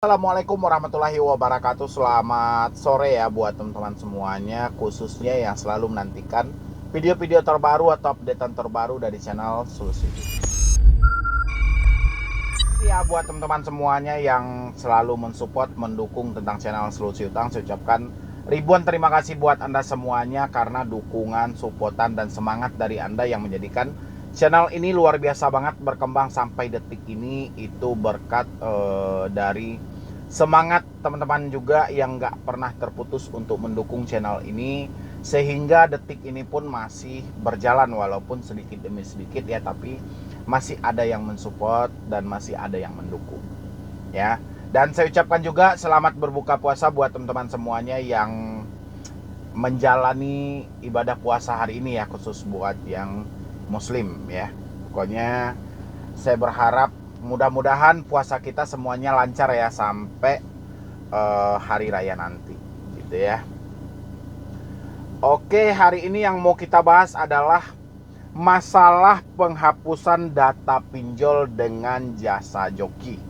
Assalamualaikum warahmatullahi wabarakatuh. Selamat sore ya buat teman-teman semuanya, khususnya yang selalu menantikan video-video terbaru atau updatean terbaru dari channel Solusi. Ya buat teman-teman semuanya yang selalu mensupport, mendukung tentang channel Solusi Utang, saya ucapkan ribuan terima kasih buat Anda semuanya karena dukungan, supportan dan semangat dari Anda yang menjadikan channel ini luar biasa banget berkembang sampai detik ini. Itu berkat dari semangat teman-teman juga yang gak pernah terputus untuk mendukung channel ini, sehingga detik ini pun masih berjalan walaupun sedikit demi sedikit ya, tapi masih ada yang mensupport dan masih ada yang mendukung ya. Dan saya ucapkan juga selamat berbuka puasa buat teman-teman semuanya yang menjalani ibadah puasa hari ini ya, khusus buat yang muslim ya. Pokoknya saya berharap mudah-mudahan puasa kita semuanya lancar ya sampai hari raya nanti gitu ya. Oke, hari ini yang mau kita bahas adalah masalah penghapusan data pinjol dengan jasa joki.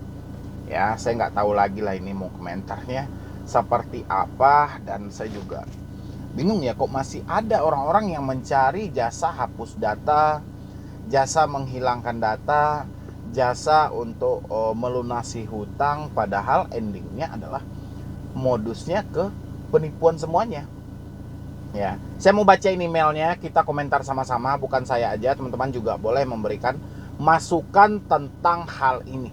Ya, saya nggak tahu lagi lah ini mau komentarnya seperti apa, dan saya juga bingung ya, kok masih ada orang-orang yang mencari jasa hapus data, jasa menghilangkan data, jasa untuk melunasi hutang, padahal endingnya adalah modusnya ke penipuan semuanya ya. Saya mau bacain emailnya, kita komentar sama-sama, bukan saya aja, teman-teman juga boleh memberikan masukan tentang hal ini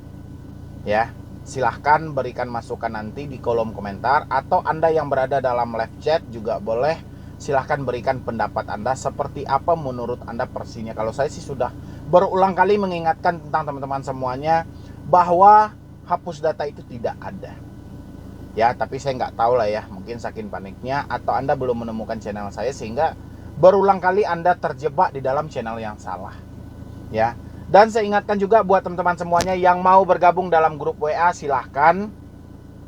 ya. Silahkan berikan masukan nanti di kolom komentar, atau Anda yang berada dalam live chat juga boleh. Silahkan berikan pendapat Anda seperti apa menurut Anda versinya. Kalau saya sih sudah berulang kali mengingatkan tentang teman-teman semuanya bahwa hapus data itu tidak ada ya, tapi saya nggak tahu lah ya, mungkin saking paniknya atau Anda belum menemukan channel saya sehingga berulang kali Anda terjebak di dalam channel yang salah ya. Dan saya ingatkan juga buat teman-teman semuanya yang mau bergabung dalam grup WA, silahkan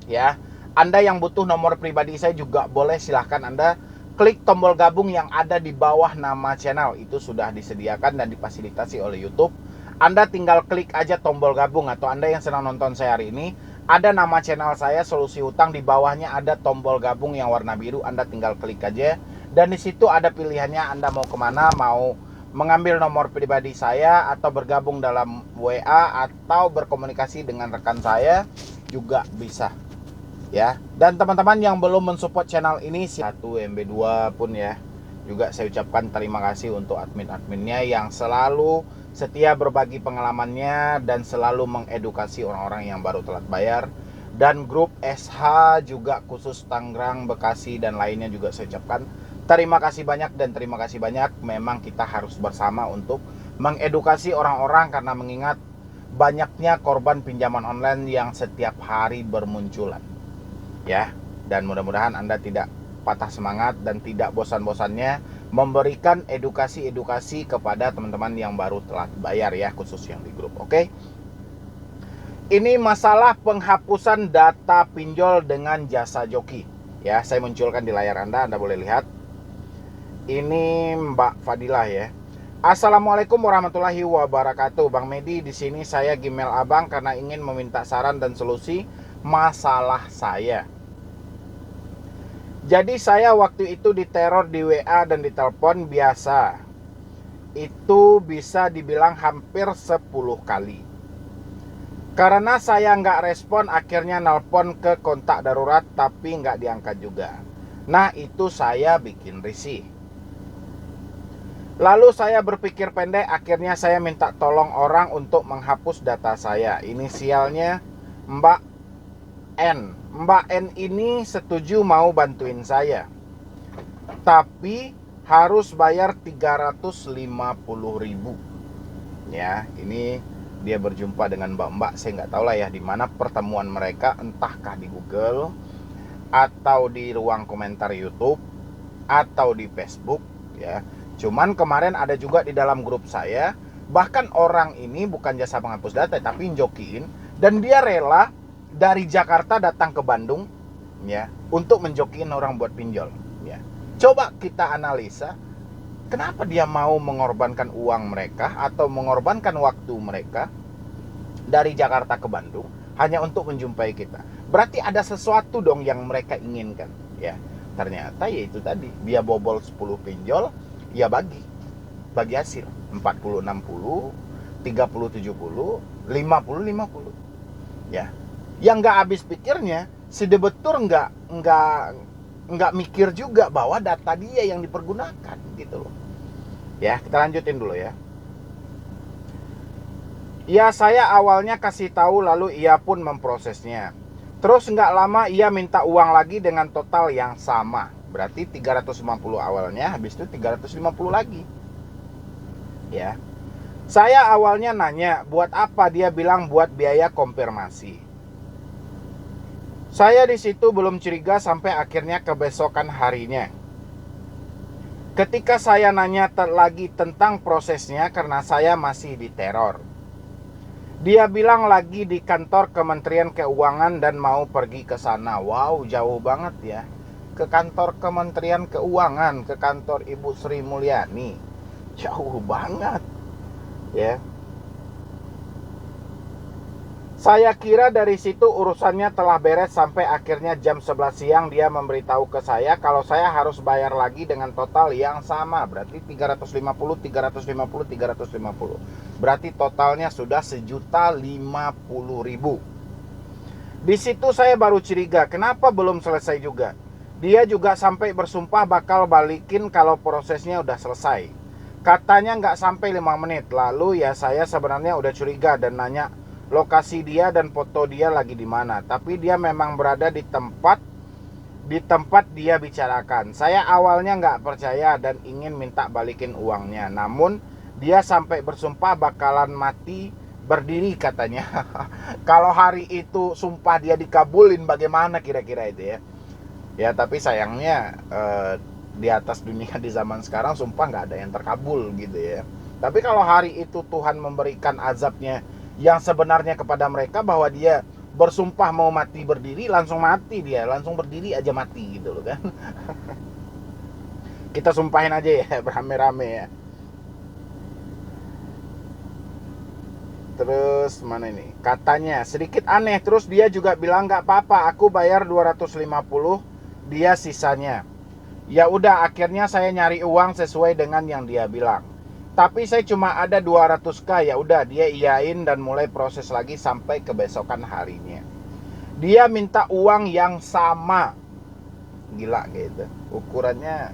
ya. Anda yang butuh nomor pribadi saya juga boleh, silahkan Anda klik tombol gabung yang ada di bawah nama channel. Itu sudah disediakan dan difasilitasi oleh YouTube. Anda tinggal klik aja tombol gabung, atau Anda yang sedang nonton saya hari ini, ada nama channel saya Solusi Utang, di bawahnya ada tombol gabung yang warna biru. Anda tinggal klik aja, dan di situ ada pilihannya Anda mau kemana, mau mengambil nomor pribadi saya atau bergabung dalam WA atau berkomunikasi dengan rekan saya juga bisa ya. Dan teman-teman yang belum mensupport channel ini 1 MB2 pun ya, juga saya ucapkan terima kasih untuk admin-adminnya yang selalu setia berbagi pengalamannya dan selalu mengedukasi orang-orang yang baru telat bayar. Dan grup SH juga khusus Tangerang, Bekasi dan lainnya juga saya ucapkan terima kasih banyak dan terima kasih banyak. Memang kita harus bersama untuk mengedukasi orang-orang, karena mengingat banyaknya korban pinjaman online yang setiap hari bermunculan ya. Dan mudah-mudahan Anda tidak patah semangat dan tidak bosan-bosannya memberikan edukasi-edukasi kepada teman-teman yang baru telat bayar ya, khusus yang di grup. Oke, ini masalah penghapusan data pinjol dengan jasa joki ya. Saya munculkan di layar Anda boleh lihat. Ini Mbak Fadilah ya. Assalamualaikum warahmatullahi wabarakatuh. Bang Medi, di sini saya Gmail Abang karena ingin meminta saran dan solusi masalah saya. Jadi saya waktu itu diteror di WA dan di telepon biasa. Itu bisa dibilang hampir 10 kali. Karena saya nggak respon, akhirnya nelpon ke kontak darurat tapi nggak diangkat juga. Nah, itu saya bikin risih. Lalu saya berpikir pendek, akhirnya saya minta tolong orang untuk menghapus data saya. Inisialnya Mbak N. Mbak N ini setuju mau bantuin saya, tapi harus bayar 350.000 ya. Ini dia berjumpa dengan mbak-mbak, saya nggak tahu lah ya di mana pertemuan mereka, entahkah di Google atau di ruang komentar YouTube atau di Facebook ya. Cuman kemarin ada juga di dalam grup saya, bahkan orang ini bukan jasa penghapus data tapi njokiin, dan dia rela dari Jakarta datang ke Bandung ya untuk menjokiin orang buat pinjol ya. Coba kita analisa, kenapa dia mau mengorbankan uang mereka atau mengorbankan waktu mereka dari Jakarta ke Bandung hanya untuk menjumpai kita. Berarti ada sesuatu dong yang mereka inginkan, ya. Ternyata ya itu tadi, dia bobol 10 pinjol, ya bagi hasil 40-60, 30-70, 50-50. Ya. Yang nggak habis pikirnya, si debetur nggak mikir juga bahwa data dia yang dipergunakan gitu loh. Ya, kita lanjutin dulu ya. Ya, saya awalnya kasih tahu lalu ia pun memprosesnya. Terus nggak lama ia minta uang lagi dengan total yang sama. Berarti 350 awalnya, habis itu 350 lagi. Ya. Saya awalnya nanya, buat apa? Dia bilang buat biaya konfirmasi. Saya di situ belum curiga sampai akhirnya kebesokan harinya. Ketika saya nanya lagi tentang prosesnya karena saya masih diteror. Dia bilang lagi di kantor Kementerian Keuangan dan mau pergi ke sana. Wow, jauh banget ya. Ke kantor Kementerian Keuangan, ke kantor Ibu Sri Mulyani. Jauh banget. Ya. Saya kira dari situ urusannya telah beres sampai akhirnya jam 11 siang dia memberitahu ke saya kalau saya harus bayar lagi dengan total yang sama. Berarti 350, 350, 350. Berarti totalnya sudah 1.050.000. Di situ saya baru curiga, kenapa belum selesai juga? Dia juga sampai bersumpah bakal balikin kalau prosesnya udah selesai. Katanya nggak sampai 5 menit. Lalu ya saya sebenarnya udah curiga dan nanya lokasi dia dan foto dia lagi di mana. Tapi dia memang berada di tempat dia bicarakan. Saya awalnya nggak percaya dan ingin minta balikin uangnya. Namun dia sampai bersumpah bakalan mati berdiri katanya. Kalau hari itu sumpah dia dikabulin, bagaimana kira-kira itu ya? Ya tapi sayangnya di atas dunia di zaman sekarang sumpah nggak ada yang terkabul gitu ya. Tapi kalau hari itu Tuhan memberikan azabnya yang sebenarnya kepada mereka, bahwa dia bersumpah mau mati berdiri, langsung mati dia, langsung berdiri aja mati gitu loh kan. Kita sumpahin aja ya beramai-ramai ya. Terus mana ini? Katanya sedikit aneh. Terus dia juga bilang nggak apa-apa, aku bayar 250, dia sisanya. Ya udah, akhirnya saya nyari uang sesuai dengan yang dia bilang. Tapi saya cuma ada 200k, ya udah dia iyain dan mulai proses lagi sampai kebesokan harinya. Dia minta uang yang sama. Gila gitu. Ukurannya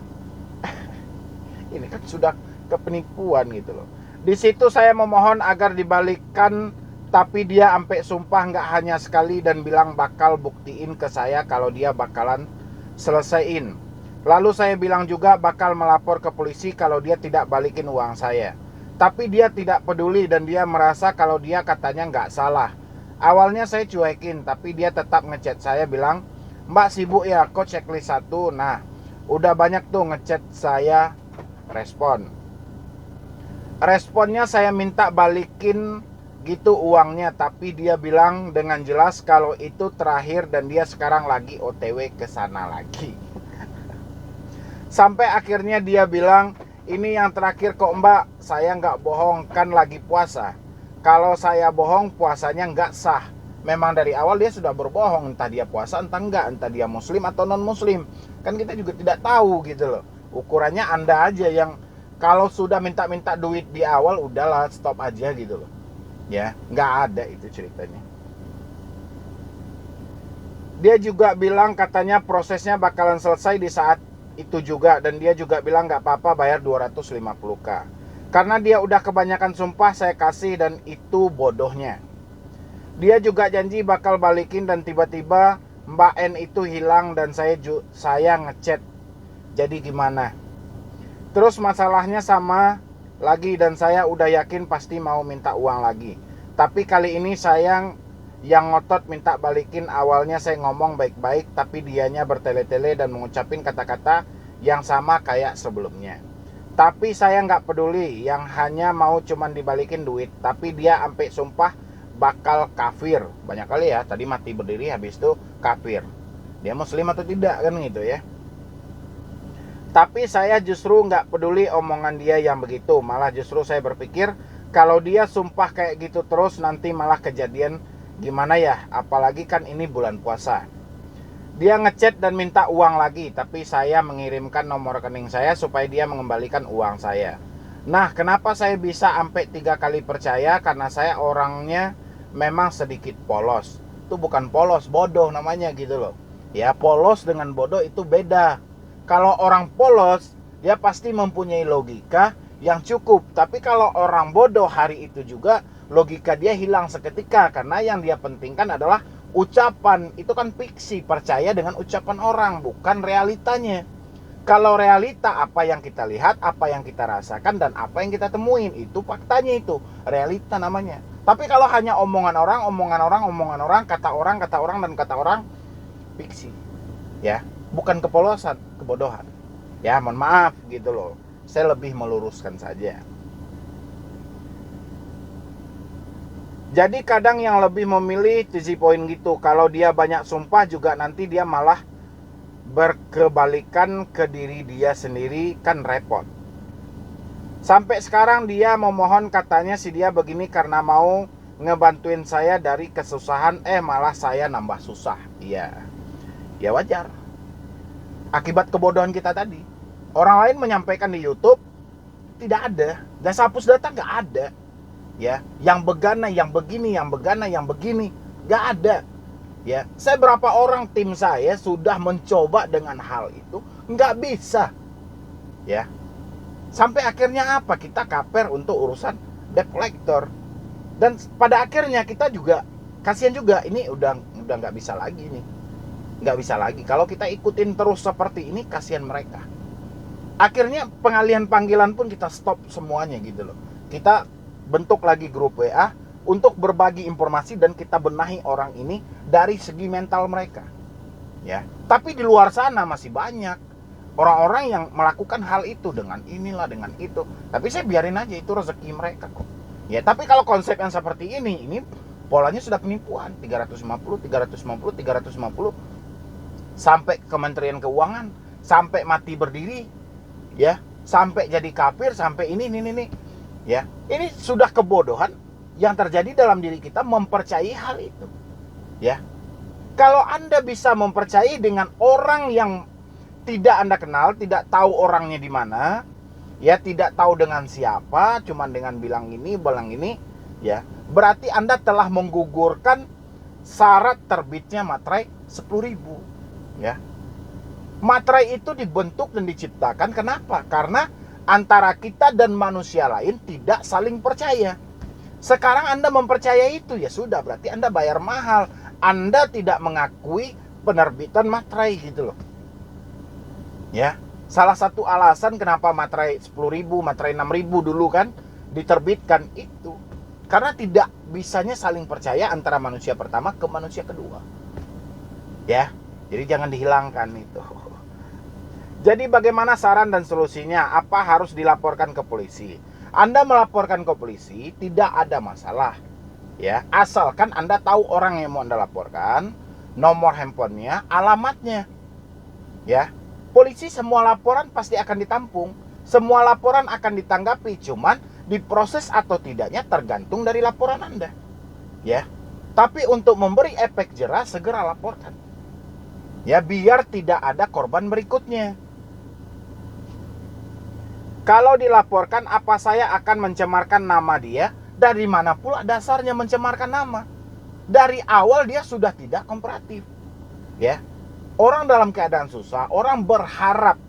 ini kan sudah kepenipuan gitu loh. Di situ saya memohon agar dibalikkan, tapi dia sampai sumpah nggak hanya sekali dan bilang bakal buktiin ke saya kalau dia bakalan selesaiin. Lalu saya bilang juga bakal melapor ke polisi kalau dia tidak balikin uang saya. Tapi dia tidak peduli dan dia merasa kalau dia katanya nggak salah. Awalnya saya cuekin, tapi dia tetap ngechat saya bilang, Mbak sibuk ya, kok checklist 1. Nah, udah banyak tuh ngechat saya respon. Responnya saya minta balikin gitu uangnya, tapi dia bilang dengan jelas kalau itu terakhir dan dia sekarang lagi OTW ke sana lagi. Sampai akhirnya dia bilang, ini yang terakhir kok Mbak, saya nggak bohong, kan lagi puasa. Kalau saya bohong, puasanya nggak sah. Memang dari awal dia sudah berbohong, entah dia puasa, entah enggak, entah dia muslim atau non muslim. Kan kita juga tidak tahu gitu loh. Ukurannya Anda aja yang kalau sudah minta-minta duit di awal, udahlah stop aja gitu loh. Ya, nggak ada itu ceritanya. Dia juga bilang katanya prosesnya bakalan selesai di saat itu juga, dan dia juga bilang nggak apa-apa bayar 250k. Karena dia udah kebanyakan sumpah saya kasih, dan itu bodohnya. Dia juga janji bakal balikin dan tiba-tiba Mbak N itu hilang dan saya ngechat. Jadi gimana? Terus masalahnya sama lagi dan saya udah yakin pasti mau minta uang lagi. Tapi kali ini saya yang ngotot minta balikin. Awalnya saya ngomong baik-baik, tapi dianya bertele-tele dan mengucapin kata-kata yang sama kayak sebelumnya. Tapi saya nggak peduli, yang hanya mau cuman dibalikin duit. Tapi dia sampai sumpah bakal kafir. Banyak kali ya, tadi mati berdiri, habis itu kafir. Dia muslim atau tidak kan gitu ya. Tapi saya justru nggak peduli omongan dia yang begitu. Malah justru saya berpikir kalau dia sumpah kayak gitu terus, nanti malah kejadian Gimana ya, apalagi kan ini bulan puasa. Dia ngechat dan minta uang lagi, tapi saya mengirimkan nomor rekening saya supaya dia mengembalikan uang saya. Nah, kenapa saya bisa sampai 3 kali percaya? Karena saya orangnya memang sedikit polos. Itu bukan polos, bodoh namanya gitu loh. Ya, polos dengan bodoh itu beda. Kalau orang polos, dia pasti mempunyai logika yang cukup. Tapi kalau orang bodoh hari itu juga, logika dia hilang seketika. Karena yang dia pentingkan adalah ucapan. Itu kan fiksi, percaya dengan ucapan orang, bukan realitanya. Kalau realita, apa yang kita lihat, apa yang kita rasakan, dan apa yang kita temuin, itu faktanya, itu realita namanya. Tapi kalau hanya omongan orang, kata orang, dan kata orang, fiksi. Ya, bukan kepolosan, kebodohan. Ya, mohon maaf gitu loh. Saya lebih meluruskan saja. Jadi kadang yang lebih memilih to the point gitu. Kalau dia banyak sumpah juga nanti dia malah berkebalikan ke diri dia sendiri, kan repot. Sampai sekarang dia memohon, katanya si dia begini karena mau ngebantuin saya dari kesusahan, malah saya nambah susah. Iya, ya wajar. Akibat kebodohan kita tadi. Orang lain menyampaikan di YouTube, tidak ada. Jasa hapus data nggak ada. Ya, yang begana, yang begini, yang begana, yang begini, nggak ada. Ya, saya berapa orang tim saya sudah mencoba dengan hal itu, nggak bisa. Ya, sampai akhirnya apa? Kita kaper untuk urusan debt collector. Dan pada akhirnya kita juga kasihan juga. Ini udah nggak bisa lagi nih, nggak bisa lagi. Kalau kita ikutin terus seperti ini, kasihan mereka. Akhirnya pengalihan panggilan pun kita stop semuanya gitu loh. Kita bentuk lagi grup WA untuk berbagi informasi dan kita benahi orang ini dari segi mental mereka. Ya, tapi di luar sana masih banyak orang-orang yang melakukan hal itu dengan inilah, dengan itu. Tapi saya biarin aja, itu rezeki mereka kok. Ya, tapi kalau konsep yang seperti ini polanya sudah penipuan. 350 sampai Kementerian Keuangan, sampai mati berdiri, ya, sampai jadi kafir, sampai ini. Ya, ini sudah kebodohan yang terjadi dalam diri kita mempercayai hal itu. Ya, kalau Anda bisa mempercayai dengan orang yang tidak Anda kenal, tidak tahu orangnya di mana, ya, tidak tahu dengan siapa, cuman dengan bilang ini, ya, berarti Anda telah menggugurkan syarat terbitnya materai 10.000. Ya, materai itu dibentuk dan diciptakan kenapa? Karena antara kita dan manusia lain tidak saling percaya. Sekarang Anda mempercayai itu, ya sudah, berarti Anda bayar mahal. Anda tidak mengakui penerbitan materai gitu loh. Ya, salah satu alasan kenapa materai 10.000, materai 6.000 dulu kan diterbitkan itu karena tidak bisanya saling percaya antara manusia pertama ke manusia kedua. Ya, jadi jangan dihilangkan itu. Jadi bagaimana saran dan solusinya? Apa harus dilaporkan ke polisi? Anda melaporkan ke polisi tidak ada masalah. Ya, asalkan Anda tahu orang yang mau Anda laporkan, nomor handphonenya, alamatnya. Ya, polisi semua laporan pasti akan ditampung. Semua laporan akan ditanggapi, cuman diproses atau tidaknya tergantung dari laporan Anda. Ya. Tapi untuk memberi efek jera segera laporkan. Ya, biar tidak ada korban berikutnya. Kalau dilaporkan, apa saya akan mencemarkan nama dia? Dari mana pula dasarnya mencemarkan nama? Dari awal dia sudah tidak kooperatif. Ya. Orang dalam keadaan susah, orang berharap,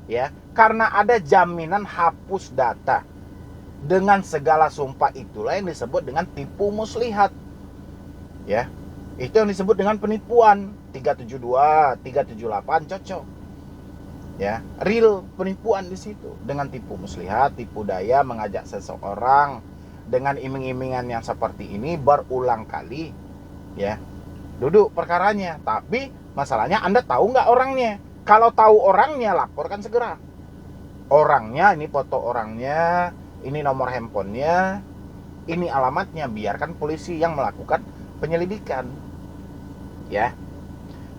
ya, karena ada jaminan hapus data. Dengan segala sumpah itulah yang disebut dengan tipu muslihat. Ya. Itu yang disebut dengan penipuan. 372, 378 cocok. Ya, real penipuan di situ dengan tipu muslihat, tipu daya, mengajak seseorang dengan iming-imingan yang seperti ini berulang kali. Ya, duduk perkaranya. Tapi masalahnya Anda tahu nggak orangnya? Kalau tahu orangnya, laporkan segera. Orangnya, ini foto orangnya, ini nomor handphonenya, ini alamatnya. Biarkan polisi yang melakukan penyelidikan. Ya.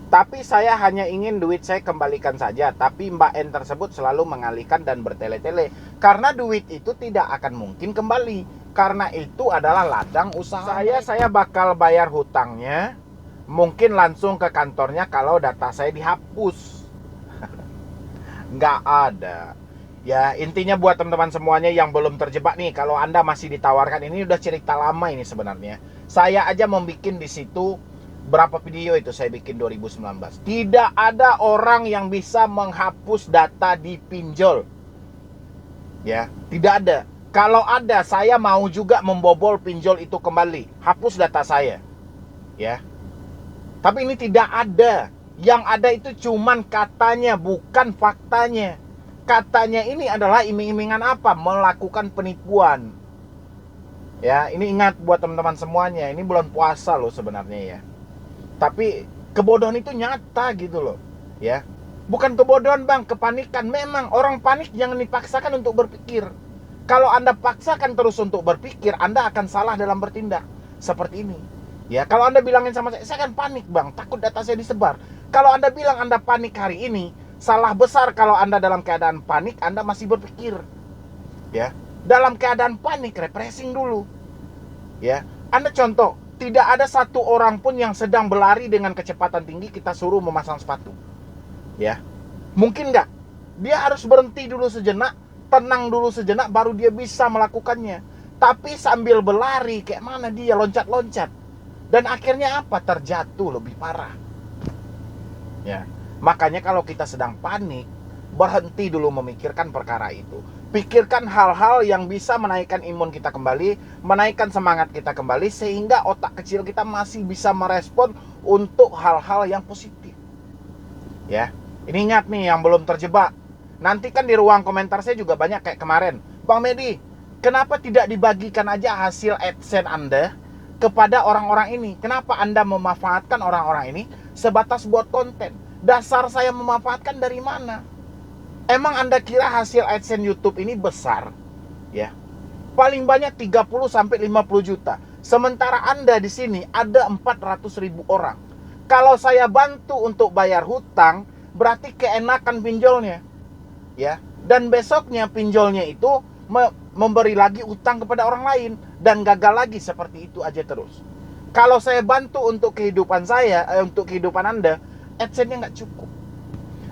Tapi saya hanya ingin duit saya kembalikan saja. Tapi Mbak N tersebut selalu mengalihkan dan bertele-tele. Karena duit itu tidak akan mungkin kembali. karena itu adalah ladang usaha. Saya bakal bayar hutangnya, mungkin langsung ke kantornya kalau data saya dihapus. Nggak ada. Ya, intinya buat teman-teman semuanya yang belum terjebak nih, kalau Anda masih ditawarkan, ini udah cerita lama ini sebenarnya. Saya aja membikin di situ berapa video itu saya bikin 2019. Tidak ada orang yang bisa menghapus data di pinjol. Ya, tidak ada. Kalau ada, saya mau juga membobol pinjol itu kembali, hapus data saya. Ya. Tapi ini tidak ada. Yang ada itu cuman katanya, bukan faktanya. Katanya ini adalah iming-imingan apa? Melakukan penipuan. Ya, ini ingat buat teman-teman semuanya, ini bulan puasa loh sebenarnya ya. Tapi kebodohan itu nyata gitu loh, ya. Bukan kebodohan bang, kepanikan. Memang orang panik jangan dipaksakan untuk berpikir. Kalau Anda paksakan terus untuk berpikir, Anda akan salah dalam bertindak. Seperti ini. Ya, kalau Anda bilangin sama saya kan panik bang, takut data saya disebar. Kalau Anda bilang Anda panik hari ini, salah besar kalau Anda dalam keadaan panik, Anda masih berpikir. Ya, dalam keadaan panik, refreshing dulu. Ya, Anda contoh, tidak ada satu orang pun yang sedang berlari dengan kecepatan tinggi kita suruh memasang sepatu. Ya, mungkin nggak? Dia harus berhenti dulu sejenak, tenang dulu sejenak, baru dia bisa melakukannya. Tapi sambil berlari, kayak mana dia loncat-loncat. Dan akhirnya apa? Terjatuh lebih parah. Ya, makanya kalau kita sedang panik, berhenti dulu memikirkan perkara itu. Pikirkan hal-hal yang bisa menaikkan imun kita kembali, menaikkan semangat kita kembali, sehingga otak kecil kita masih bisa merespon untuk hal-hal yang positif. Ya, ini ingat nih yang belum terjebak. Nanti kan di ruang komentar saya juga banyak kayak kemarin. Bang Medi, kenapa tidak dibagikan aja hasil AdSense Anda kepada orang-orang ini? Kenapa Anda memanfaatkan orang-orang ini sebatas buat konten? Dasar saya memanfaatkan dari mana? Emang Anda kira hasil AdSense YouTube ini besar? Ya. Paling banyak 30 sampai 50 juta. Sementara Anda di sini ada 400.000 orang. Kalau saya bantu untuk bayar hutang, berarti keenakan pinjolnya. Ya. Dan besoknya pinjolnya itu memberi lagi utang kepada orang lain dan gagal lagi, seperti itu aja terus. Kalau saya bantu untuk kehidupan saya, untuk kehidupan Anda, AdSense-nya nggak cukup.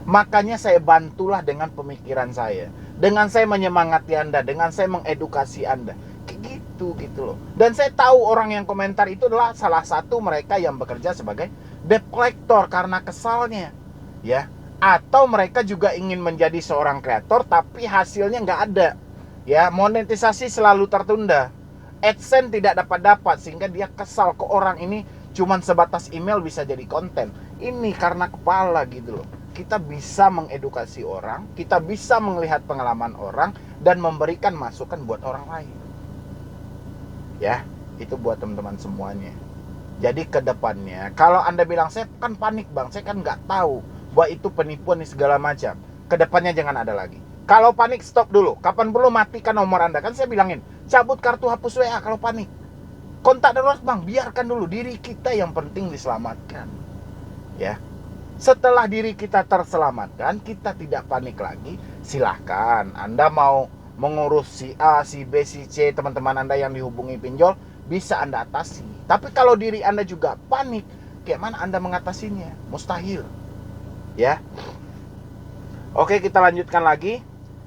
Makanya saya bantulah dengan pemikiran saya, dengan saya menyemangati Anda, dengan saya mengedukasi Anda. Kayak gitu loh. Dan saya tahu orang yang komentar itu adalah salah satu mereka yang bekerja sebagai debt collector karena kesalnya. Ya. Atau mereka juga ingin menjadi seorang kreator tapi hasilnya nggak ada. Ya, monetisasi selalu tertunda. AdSense tidak dapat sehingga dia kesal ke orang ini cuman sebatas email bisa jadi konten. Ini karena kepala gitu loh. Kita bisa mengedukasi orang, kita bisa melihat pengalaman orang dan memberikan masukan buat orang lain. Ya, itu buat teman-teman semuanya. Jadi ke depannya, kalau Anda bilang saya kan panik bang, saya kan nggak tahu bahwa itu penipuan segala macam. Ke depannya jangan ada lagi. Kalau panik stop dulu. Kapan perlu matikan nomor Anda. Kan saya bilangin, cabut kartu, hapus WA kalau panik. Kontak darurat bang, biarkan dulu, diri kita yang penting diselamatkan. Ya. Setelah diri kita terselamatkan, kita tidak panik lagi. Silahkan Anda mau mengurus si A, si B, si C, teman-teman Anda yang dihubungi pinjol, bisa Anda atasi. Tapi kalau diri Anda juga panik, kayak mana Anda mengatasinya? Mustahil. Ya. Oke, kita lanjutkan lagi.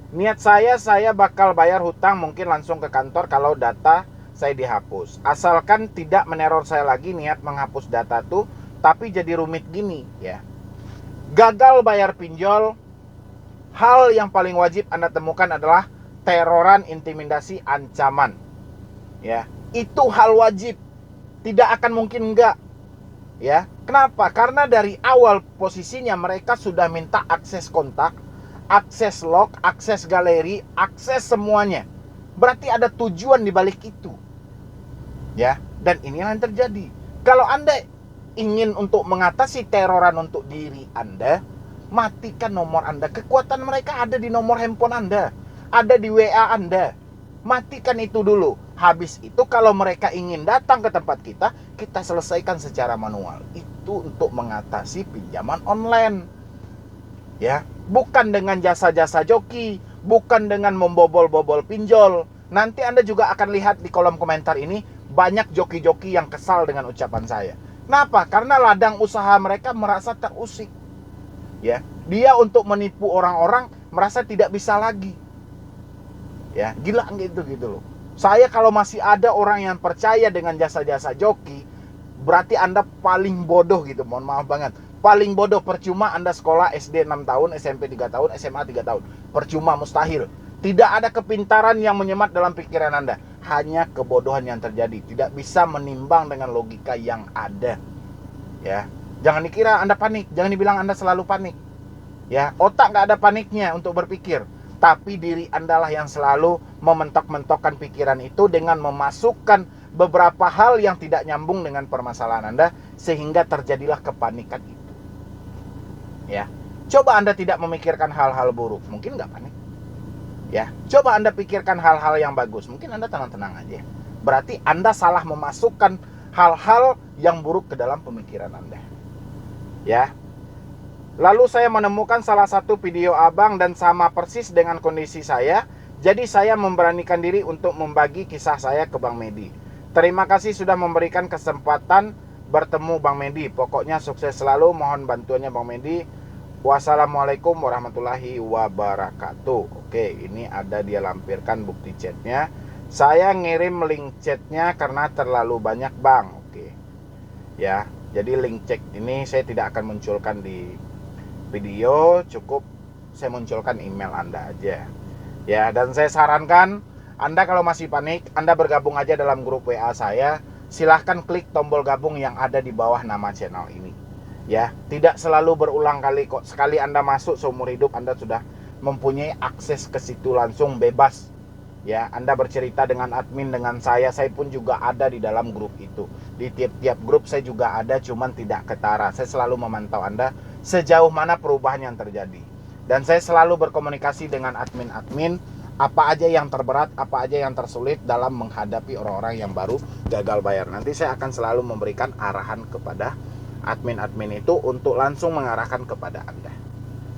Niat saya bakal bayar hutang mungkin langsung ke kantor kalau data saya dihapus. Asalkan tidak meneror saya lagi niat menghapus data tuh, tapi jadi rumit gini ya. Gagal bayar pinjol, hal yang paling wajib Anda temukan adalah teroran, intimidasi, ancaman. Ya, itu hal wajib. Tidak akan mungkin enggak. Ya, kenapa? Karena dari awal posisinya mereka sudah minta akses kontak, akses log, akses galeri, akses semuanya. Berarti ada tujuan di balik itu. Ya, dan inilah yang terjadi. Kalau Anda ingin untuk mengatasi teroran untuk diri Anda, matikan nomor Anda. Kekuatan mereka ada di nomor handphone Anda, ada di WA Anda. Matikan itu dulu. Habis itu kalau mereka ingin datang ke tempat kita, kita selesaikan secara manual. Itu untuk mengatasi pinjaman online. Ya, bukan dengan jasa-jasa joki, bukan dengan membobol-bobol pinjol, Nanti Anda juga akan lihat di kolom komentar ini banyak joki-joki yang kesal dengan ucapan saya. Kenapa? Karena ladang usaha mereka merasa terusik. Ya, dia untuk menipu orang-orang merasa tidak bisa lagi. Ya, gila gitu loh. Saya kalau masih ada orang yang percaya dengan jasa-jasa joki, berarti Anda paling bodoh gitu. Mohon maaf banget. Paling bodoh. Percuma Anda sekolah SD 6 tahun, SMP 3 tahun, SMA 3 tahun. Percuma, mustahil. Tidak ada kepintaran yang menyemat dalam pikiran Anda. Hanya kebodohan yang terjadi. Tidak bisa menimbang dengan logika yang ada. Ya, jangan dikira Anda panik. Jangan dibilang Anda selalu panik. Ya, otak nggak ada paniknya untuk berpikir. Tapi diri Anda lah yang selalu mementok-mentokkan pikiran itu dengan memasukkan beberapa hal yang tidak nyambung dengan permasalahan Anda, sehingga terjadilah kepanikan itu. Ya, coba Anda tidak memikirkan hal-hal buruk, mungkin nggak panik. Ya, coba Anda pikirkan hal-hal yang bagus, mungkin Anda tenang-tenang aja. Berarti Anda salah memasukkan hal-hal yang buruk ke dalam pemikiran Anda. Ya. Lalu saya menemukan salah satu video abang dan sama persis dengan kondisi saya. Jadi saya memberanikan diri untuk membagi kisah saya ke Bang Medi. Terima kasih sudah memberikan kesempatan bertemu Bang Medi. Pokoknya sukses selalu, mohon bantuannya Bang Medi. Wassalamualaikum warahmatullahi wabarakatuh. Oke, ini ada dia lampirkan bukti chatnya. Saya ngirim link chatnya karena terlalu banyak Bang. Oke, ya, jadi link chat ini saya tidak akan munculkan di video, cukup saya munculkan email Anda aja. Ya, dan saya sarankan Anda kalau masih panik, Anda bergabung aja dalam grup WA saya. Silahkan klik tombol gabung yang ada di bawah nama channel ini. Ya, tidak selalu berulang kali kok. Sekali Anda masuk seumur hidup Anda sudah mempunyai akses ke situ langsung bebas. Ya, Anda bercerita dengan admin, dengan saya pun juga ada di dalam grup itu. Di tiap-tiap grup saya juga ada, cuman tidak ketara. Saya selalu memantau Anda sejauh mana perubahan yang terjadi. Dan saya selalu berkomunikasi dengan admin-admin, apa aja yang terberat, apa aja yang tersulit dalam menghadapi orang-orang yang baru gagal bayar. Nanti saya akan selalu memberikan arahan kepada admin-admin itu untuk langsung mengarahkan kepada Anda.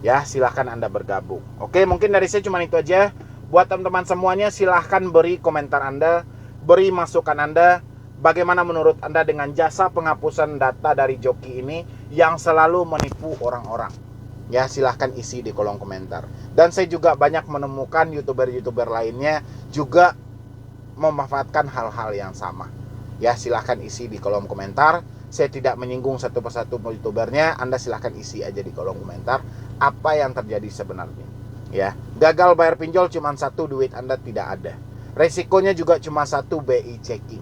Ya, silahkan Anda bergabung. Oke, mungkin dari saya cuma itu aja. Buat teman-teman semuanya, silahkan beri komentar Anda, beri masukan Anda. Bagaimana menurut Anda dengan jasa penghapusan data dari joki ini yang selalu menipu orang-orang? Ya, silahkan isi di kolom komentar. Dan saya juga banyak menemukan YouTuber-YouTuber lainnya juga memanfaatkan hal-hal yang sama. Ya, silahkan isi di kolom komentar. Saya tidak menyinggung satu persatu YouTubernya. Anda silahkan isi aja di kolom komentar apa yang terjadi sebenarnya. Ya, gagal bayar pinjol cuma satu, duit Anda tidak ada. Resikonya juga cuma satu, BI checking.